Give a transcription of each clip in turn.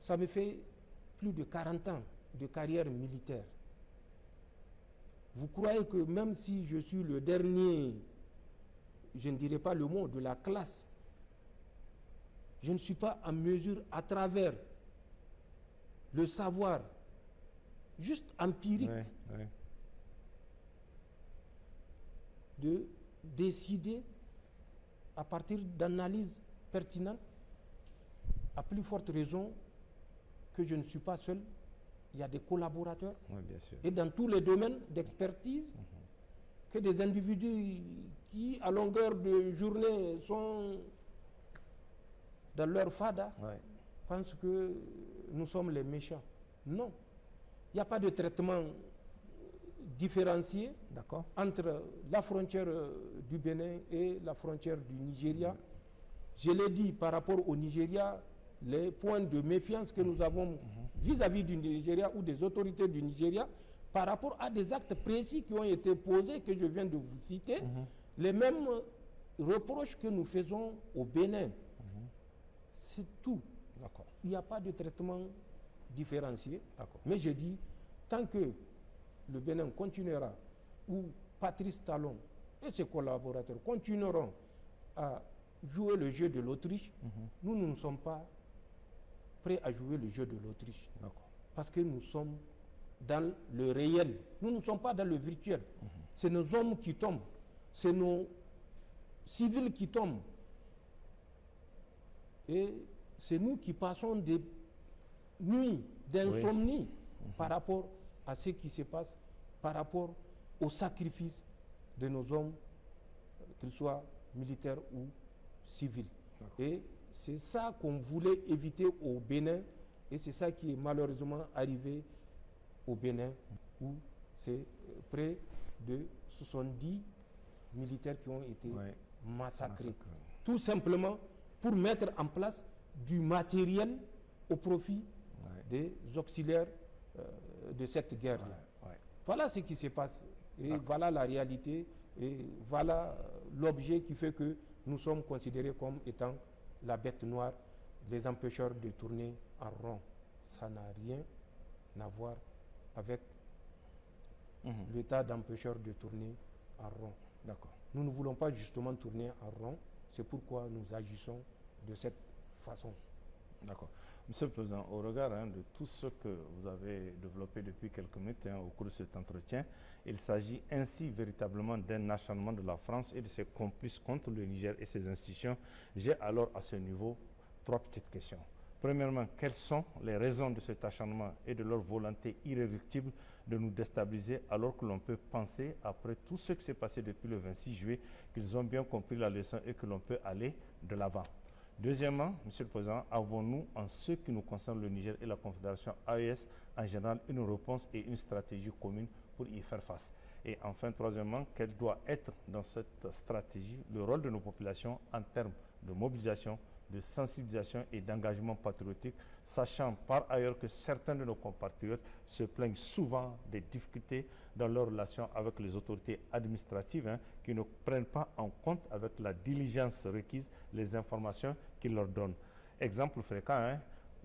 Ça me fait plus de 40 ans de carrière militaire. Vous croyez que même si je suis le dernier, je ne dirais pas le mot, de la classe, je ne suis pas en mesure, à travers le savoir, juste empirique, de décider à partir d'analyses pertinentes, à plus forte raison que je ne suis pas seul, il y a des collaborateurs, bien sûr. Et dans tous les domaines d'expertise, que des individus qui, à longueur de journée, sont dans leur fada, pensent que nous sommes les méchants. Non. Il n'y a pas de traitement différencié entre la frontière du Bénin et la frontière du Nigeria. Je l'ai dit par rapport au Nigeria, les points de méfiance que nous avons vis-à-vis du Nigeria ou des autorités du Nigeria par rapport à des actes précis qui ont été posés, que je viens de vous citer, les mêmes reproches que nous faisons au Bénin. C'est tout. Il n'y a pas de traitement différencié. Mais je dis, tant que le Bénin continuera, ou Patrice Talon et ses collaborateurs continueront à jouer le jeu de l'Autriche, nous ne sommes pas prêts à jouer le jeu de l'Autriche. Parce que nous sommes dans le réel. Nous ne sommes pas dans le virtuel. C'est nos hommes qui tombent. C'est nos civils qui tombent. Et c'est nous qui passons des nuits d'insomnie par rapport à ce qui se passe, par rapport au sacrifice de nos hommes, qu'ils soient militaires ou civils. Et c'est ça qu'on voulait éviter au Bénin, et c'est ça qui est malheureusement arrivé au Bénin, où c'est près de 70 militaires qui ont été massacrés. Tout simplement pour mettre en place du matériel au profit des auxiliaires de cette guerre-là. Voilà ce qui se passe. Et voilà la réalité. Et voilà l'objet qui fait que nous sommes considérés comme étant la bête noire, les empêcheurs de tourner en rond. Ça n'a rien à voir avec l'état d'empêcheur de tourner en rond. Nous ne voulons pas justement tourner en rond. C'est pourquoi nous agissons de cette façon. D'accord. Monsieur le Président, au regard de tout ce que vous avez développé depuis quelques minutes au cours de cet entretien, il s'agit ainsi véritablement d'un acharnement de la France et de ses complices contre le Niger et ses institutions. J'ai alors à ce niveau 3 petites questions. Premièrement, quelles sont les raisons de cet acharnement et de leur volonté irréductible de nous déstabiliser, alors que l'on peut penser, après tout ce qui s'est passé depuis le 26 juillet, qu'ils ont bien compris la leçon et que l'on peut aller de l'avant? Deuxièmement, Monsieur le Président, avons-nous, en ce qui nous concerne le Niger et la Confédération AES en général, une réponse et une stratégie commune pour y faire face? Et enfin, troisièmement, quel doit être dans cette stratégie le rôle de nos populations en termes de mobilisation, de sensibilisation et d'engagement patriotique, sachant par ailleurs que certains de nos compatriotes se plaignent souvent des difficultés dans leurs relations avec les autorités administratives qui ne prennent pas en compte avec la diligence requise les informations qu'ils leur donnent. Exemple fréquent,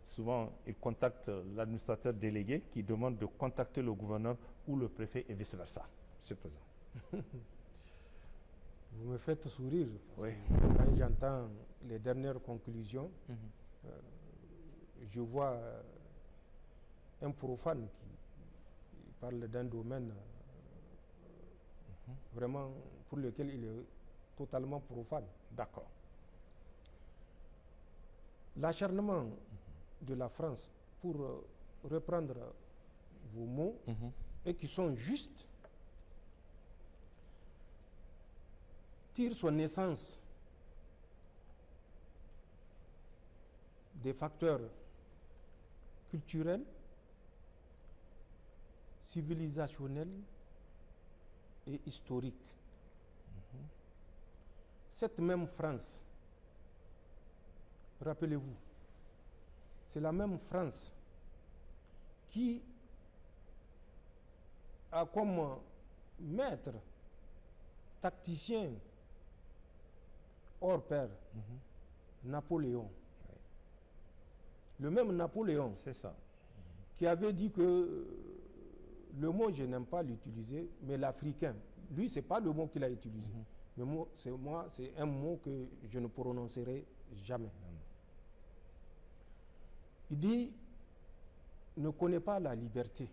souvent ils contactent l'administrateur délégué qui demande de contacter le gouverneur ou le préfet et vice-versa. Monsieur le Président. Vous me faites sourire. Parce que quand j'entends les dernières conclusions, je vois un profane qui parle d'un domaine vraiment pour lequel il est totalement profane. D'accord. L'acharnement de la France, pour reprendre vos mots, et qui sont justes, tire son essence des facteurs culturels, civilisationnels et historiques. Cette même France, rappelez-vous, c'est la même France qui a comme maître tacticien hors pair Napoléon. Le même Napoléon, c'est ça, qui avait dit que le mot, je n'aime pas l'utiliser, mais l'africain, lui, ce n'est pas le mot qu'il a utilisé. Mais c'est un mot que je ne prononcerai jamais. Il dit, ne connaît pas la liberté.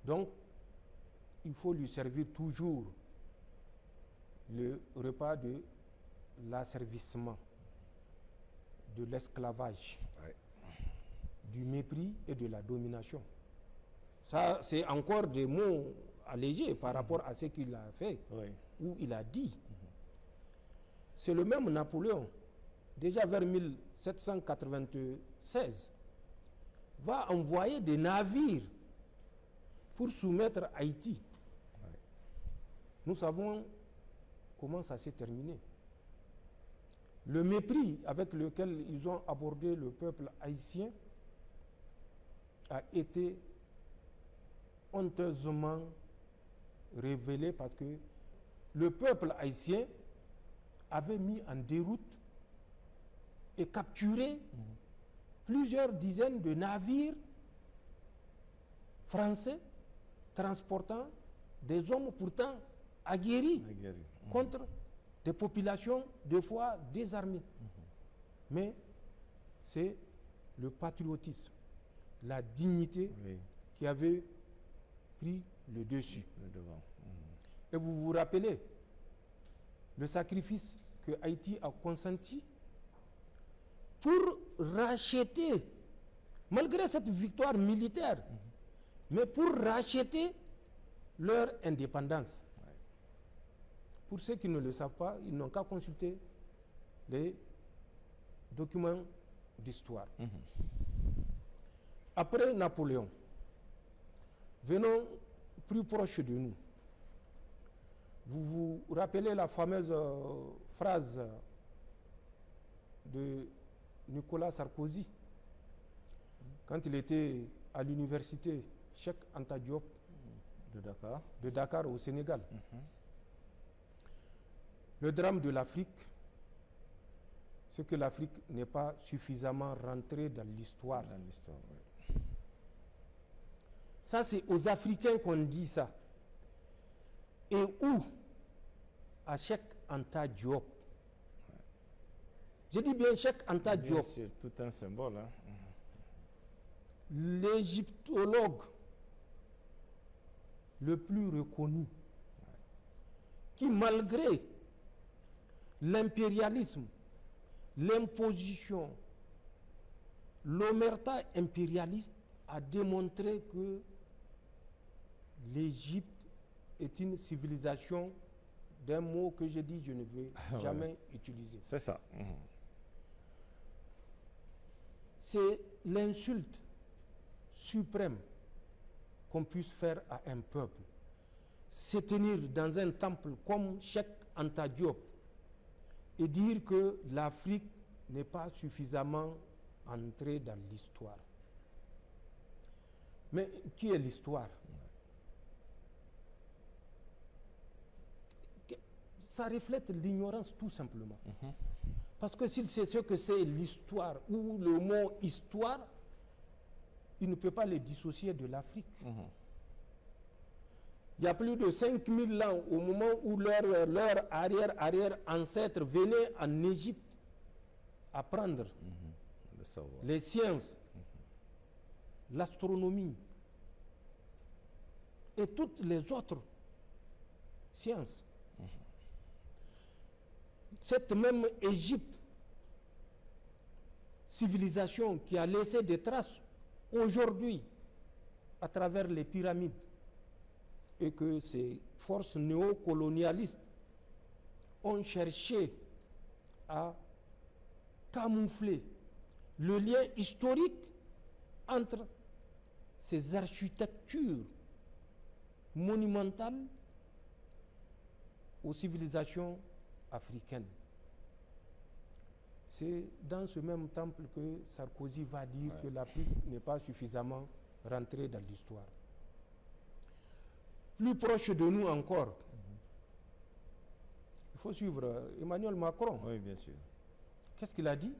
Donc, il faut lui servir toujours le repas de l'asservissement, de l'esclavage, du mépris et de la domination. Ça, c'est encore des mots allégés par rapport à ce qu'il a fait ou il a dit. C'est le même Napoléon, déjà vers 1796, va envoyer des navires pour soumettre Haïti. Nous savons comment ça s'est terminé. Le mépris avec lequel ils ont abordé le peuple haïtien a été honteusement révélé parce que le peuple haïtien avait mis en déroute et capturé plusieurs dizaines de navires français transportant des hommes pourtant aguerris contre des populations de fois désarmées. Mais c'est le patriotisme, la dignité qui avait pris le dessus. Et vous vous rappelez le sacrifice que Haïti a consenti pour racheter, malgré cette victoire militaire, mais pour racheter leur indépendance. Pour ceux qui ne le savent pas, ils n'ont qu'à consulter les documents d'histoire. Après Napoléon, venons plus proche de nous. Vous vous rappelez la fameuse phrase de Nicolas Sarkozy quand il était à l'université Cheikh Anta Diop de Dakar au Sénégal. Le drame de l'Afrique, c'est que l'Afrique n'est pas suffisamment rentrée dans l'histoire. Ça, c'est aux Africains qu'on dit ça. Et où? À Cheikh Anta Diop. Je dis bien Cheikh Anta Diop. C'est tout un symbole. L'égyptologue le plus reconnu, qui malgré l'impérialisme, l'imposition, l'omerta impérialiste, a démontré que l'Égypte est une civilisation d'un mot que j'ai dit je ne veux jamais utiliser. C'est ça. C'est l'insulte suprême qu'on puisse faire à un peuple. Se tenir dans un temple comme Cheikh Anta Diop et dire que l'Afrique n'est pas suffisamment entrée dans l'histoire. Mais qui est l'histoire? Ça reflète l'ignorance tout simplement. Parce que s'il sait ce que c'est l'histoire ou le mot histoire, il ne peut pas le dissocier de l'Afrique. Il y a plus de 5000 ans, au moment où leur arrière-ancêtre venait en Égypte apprendre les sciences, l'astronomie et toutes les autres sciences. Cette même Égypte, civilisation qui a laissé des traces aujourd'hui à travers les pyramides, et que ces forces néocolonialistes ont cherché à camoufler le lien historique entre ces architectures monumentales aux civilisations africaines. C'est dans ce même temple que Sarkozy va dire que l'Afrique n'est pas suffisamment rentrée dans l'histoire. Plus proche de nous encore, il faut suivre Emmanuel Macron. Oui, bien sûr. Qu'est-ce qu'il a dit?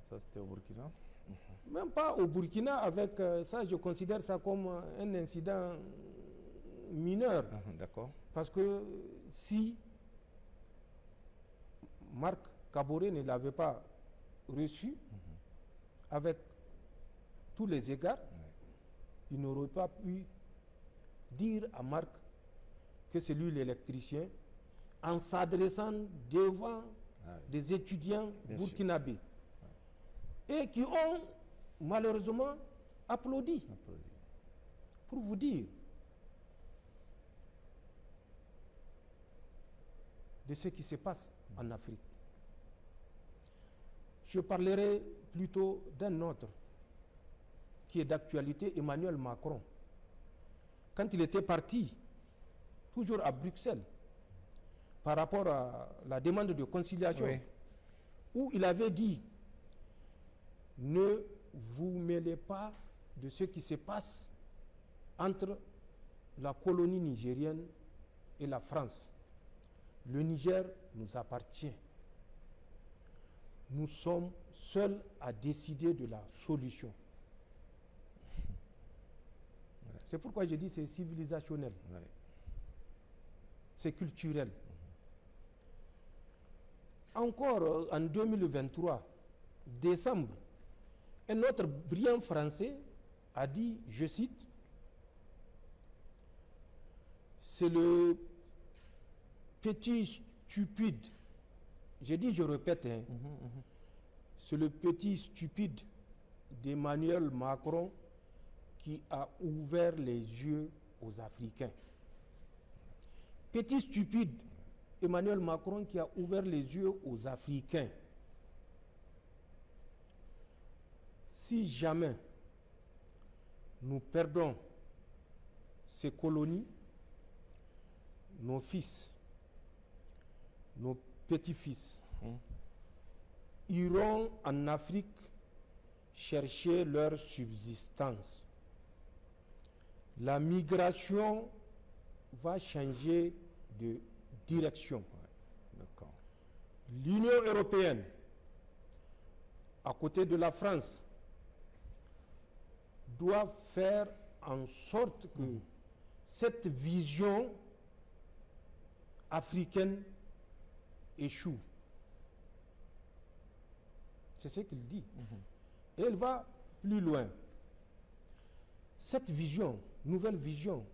Ça, c'était au Burkina? Même pas au Burkina, avec ça, je considère ça comme un incident mineur. D'accord. Parce que si Marc Kaboré ne l'avait pas reçu, avec tous les égards, il n'aurait pas pu dire à Marc que c'est lui l'électricien en s'adressant devant des étudiants burkinabés et qui ont malheureusement applaudi. Pour vous dire de ce qui se passe en Afrique. Je parlerai plutôt d'un autre qui est d'actualité, Emmanuel Macron. Quand il était parti, toujours à Bruxelles, par rapport à la demande de conciliation, où il avait dit « Ne vous mêlez pas de ce qui se passe entre la colonie nigérienne et la France. Le Niger nous appartient. Nous sommes seuls à décider de la solution. » C'est pourquoi je dis c'est civilisationnel. C'est culturel. Encore en 2023, décembre, un autre brillant Français a dit, je cite, « C'est le petit stupide ». J'ai dit, je répète, hein, c'est le petit stupide d'Emmanuel Macron qui a ouvert les yeux aux Africains. Petit stupide, Emmanuel Macron qui a ouvert les yeux aux Africains. Si jamais nous perdons ces colonies, nos fils, nos petits-fils iront en Afrique chercher leur subsistance. La migration va changer de direction. L'Union européenne, à côté de la France, doit faire en sorte que cette vision africaine échoue. C'est ce qu'il dit. Et elle va plus loin. Cette vision, nouvelle vision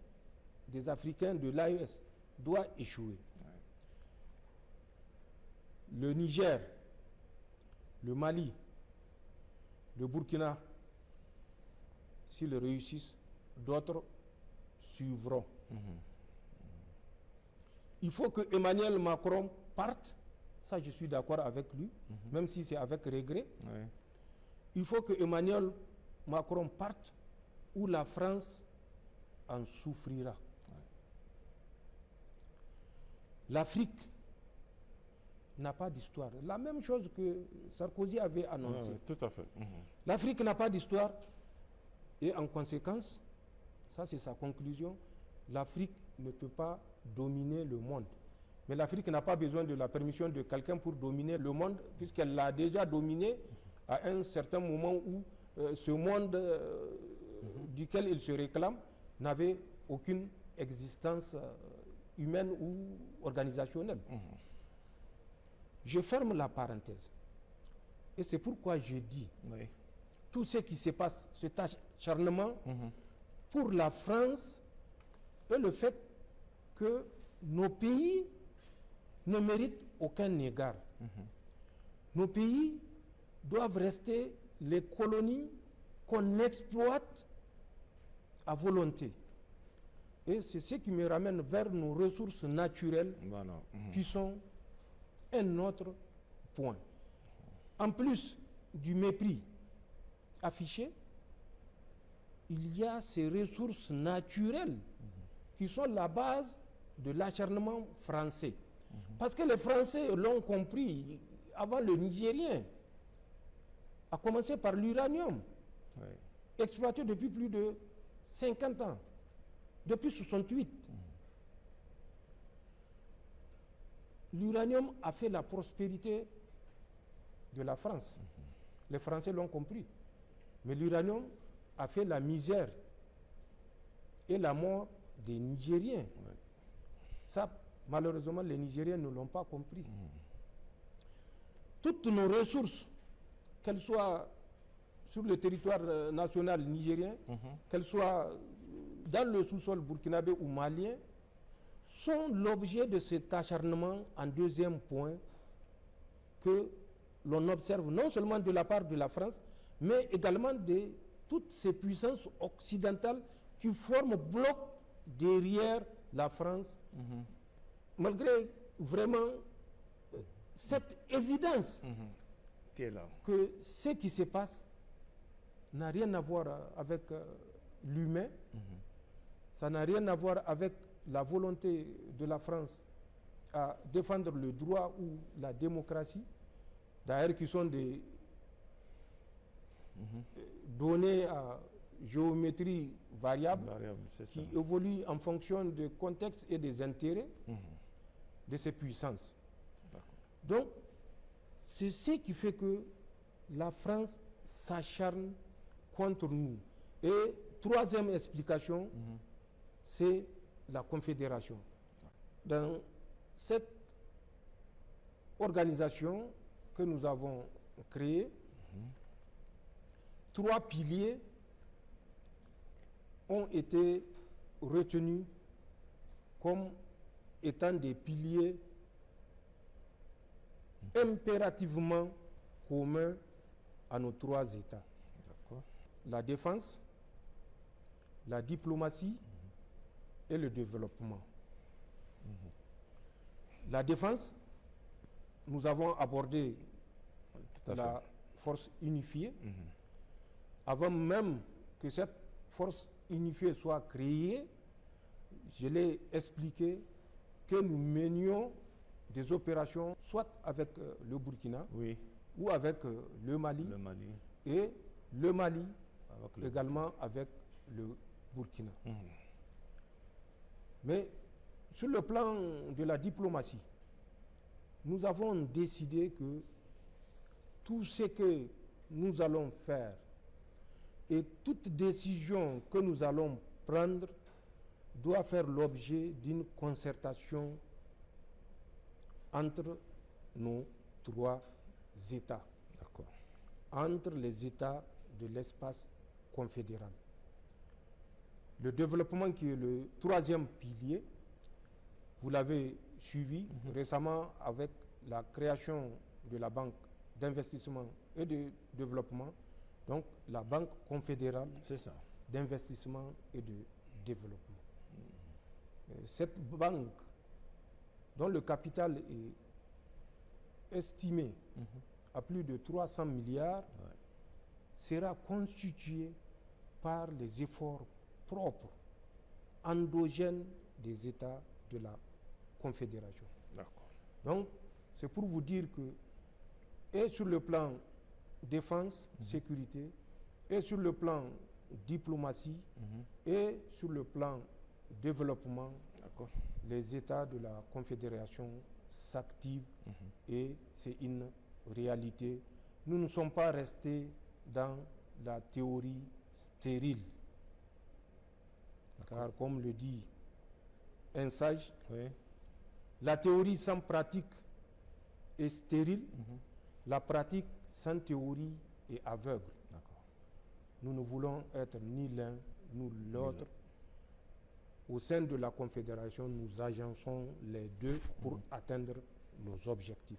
des Africains de l'AES doit échouer. Le Niger, le Mali, le Burkina, s'ils réussissent, d'autres suivront. Il faut que Emmanuel Macron parte, ça je suis d'accord avec lui, même si c'est avec regret. Il faut que Emmanuel Macron parte où la France en souffrira. L'Afrique n'a pas d'histoire. La même chose que Sarkozy avait annoncé. Tout à fait. L'Afrique n'a pas d'histoire et en conséquence, ça c'est sa conclusion, l'Afrique ne peut pas dominer le monde. Mais l'Afrique n'a pas besoin de la permission de quelqu'un pour dominer le monde, puisqu'elle l'a déjà dominé à un certain moment où ce monde duquel il se réclame n'avait aucune existence humaine ou organisationnelle. Je ferme la parenthèse. Et c'est pourquoi je dis, tout ce qui se passe, cet acharnement pour la France et le fait que nos pays ne méritent aucun égard. Nos pays doivent rester les colonies qu'on exploite à volonté. Et c'est ce qui me ramène vers nos ressources naturelles qui sont un autre point. En plus du mépris affiché, il y a ces ressources naturelles qui sont la base de l'acharnement français. Parce que les Français l'ont compris avant le Nigérien, à commencer par l'uranium, exploité depuis plus de 50 ans, depuis 68. L'uranium a fait la prospérité de la France. Les Français l'ont compris. Mais l'uranium a fait la misère et la mort des Nigériens. Ouais. Ça, malheureusement, les Nigériens ne l'ont pas compris. Toutes nos ressources, qu'elles soient sur le territoire national nigérien, qu'elles soient dans le sous-sol burkinabé ou malien, sont l'objet de cet acharnement en deuxième point que l'on observe non seulement de la part de la France, mais également de toutes ces puissances occidentales qui forment bloc derrière la France, malgré vraiment cette évidence qui est là, que ce qui se passe n'a rien à voir avec l'humain, ça n'a rien à voir avec la volonté de la France à défendre le droit ou la démocratie, d'ailleurs qui sont des données à géométrie variable qui évoluent en fonction du contexte et des intérêts de ces puissances. Donc, c'est ce qui fait que la France s'acharne contre nous. Et troisième explication, c'est la Confédération. Dans cette organisation que nous avons créée, trois piliers ont été retenus comme étant des piliers impérativement communs à nos trois États. La défense, la diplomatie et le développement. La défense, nous avons abordé la force unifiée. Avant même que cette force unifiée soit créée, je l'ai expliqué que nous menions des opérations soit avec le Burkina ou avec le Mali, et le Mali également avec le Burkina. Mais sur le plan de la diplomatie, nous avons décidé que tout ce que nous allons faire et toute décision que nous allons prendre doit faire l'objet d'une concertation entre nos trois États, entre les États de l'espace confédéral. Le développement qui est le troisième pilier, vous l'avez suivi récemment avec la création de la Banque d'investissement et de développement, donc la Banque confédérale d'investissement et de développement. Cette banque, dont le capital est estimé à plus de 300 milliards, sera constituée par les efforts propres, endogènes des États de la Confédération. Donc, c'est pour vous dire que, et sur le plan défense, sécurité, et sur le plan diplomatie, et sur le plan développement, les États de la Confédération s'activent et c'est une réalité. Nous ne sommes pas restés dans la théorie stérile. Car comme le dit un sage, la théorie sans pratique est stérile, la pratique sans théorie est aveugle. Nous ne voulons être ni l'un ni l'autre. Au sein de la Confédération, nous agençons les deux pour atteindre nos objectifs.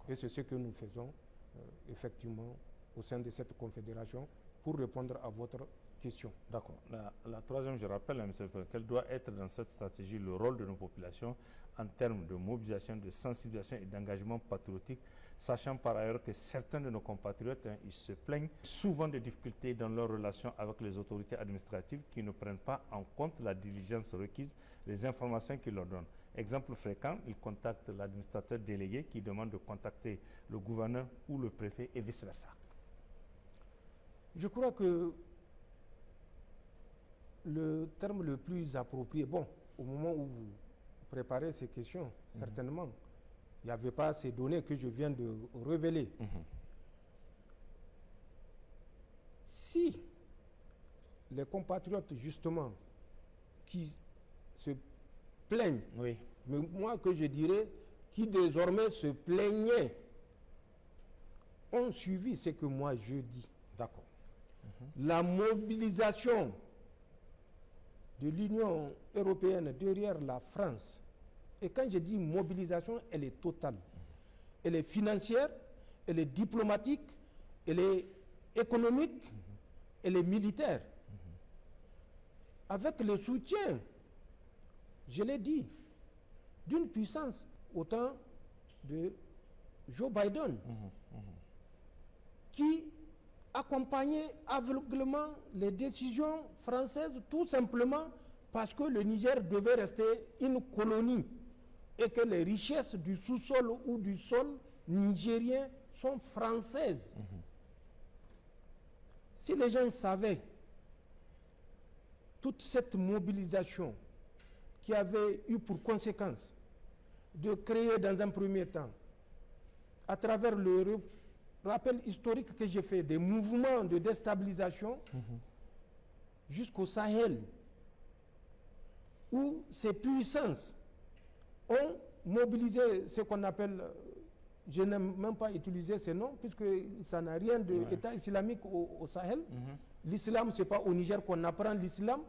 Et c'est ce que nous faisons effectivement au sein de cette Confédération pour répondre à votre question. D'accord. La troisième, je rappelle, M. quel doit être dans cette stratégie le rôle de nos populations en termes de mobilisation, de sensibilisation et d'engagement patriotique, sachant par ailleurs que certains de nos compatriotes, ils se plaignent souvent de difficultés dans leurs relations avec les autorités administratives qui ne prennent pas en compte la diligence requise, les informations qu'ils leur donnent. Exemple fréquent, ils contactent l'administrateur délégué qui demande de contacter le gouverneur ou le préfet et vice-versa. Je crois que le terme le plus approprié, bon, au moment où vous préparez ces questions, certainement, il n'y avait pas ces données que je viens de révéler. les compatriotes justement qui se plaignent, Oui. mais moi que je dirais, qui désormais se plaignaient, ont suivi ce que moi je dis. D'accord. La mobilisation de l'Union européenne derrière la France, et quand je dis mobilisation, elle est totale. Elle est financière, elle est diplomatique, elle est économique, elle est militaire. Avec le soutien, je l'ai dit, d'une puissance autant de Joe Biden, qui accompagnait aveuglément les décisions françaises tout simplement parce que le Niger devait rester une colonie et que les richesses du sous-sol ou du sol nigérien sont françaises. Si les gens savaient toute cette mobilisation qui avait eu pour conséquence de créer dans un premier temps, à travers le rappel historique que j'ai fait, des mouvements de déstabilisation jusqu'au Sahel, où ces puissances ont mobilisé ce qu'on appelle, je n'aime même pas utiliser ces noms, puisque ça n'a rien d'État islamique au Sahel. L'islam, ce n'est pas au Niger qu'on apprend l'islam.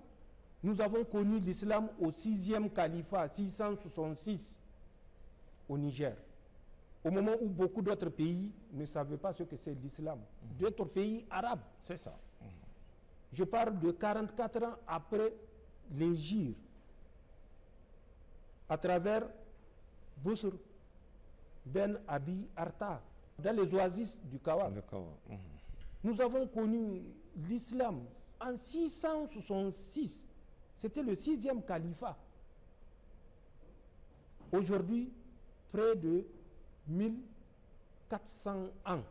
Nous avons connu l'islam au 6e califat, 666, au Niger. Au moment où beaucoup d'autres pays ne savaient pas ce que c'est l'islam. D'autres pays arabes. C'est ça. Je parle de 44 ans après l'Hégire, à travers Bousr Ben Abi Arta, dans les oasis du Kawa. Nous avons connu l'islam en 666. C'était le 6e califat. Aujourd'hui, près de 1400 ans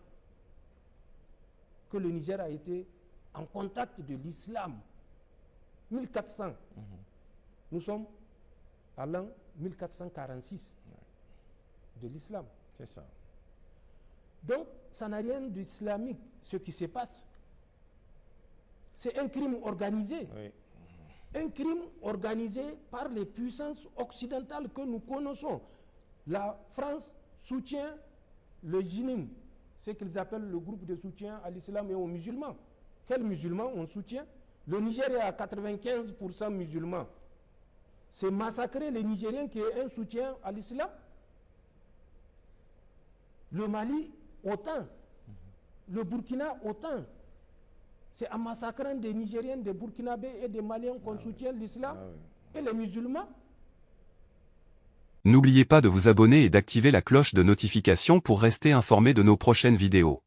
que le Niger a été en contact de l'islam. 1400. Nous sommes à l'an 1446 de l'islam. C'est ça. Donc, ça n'a rien d'islamique, ce qui se passe. C'est un crime organisé. Oui. Un crime organisé par les puissances occidentales que nous connaissons. La France soutient le JINIM, ce qu'ils appellent le groupe de soutien à l'islam et aux musulmans. Quels musulmans on soutient? Le Niger est à 95% musulmans. C'est massacrer les Nigériens qui est un soutien à l'islam. Le Mali, autant. Le Burkina, autant. C'est en massacrant des Nigériens, des Burkinabés et des Maliens qu'on soutient l'islam et les musulmans. N'oubliez pas de vous abonner et d'activer la cloche de notification pour rester informé de nos prochaines vidéos.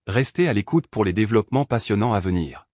Restez à l'écoute pour les développements passionnants à venir.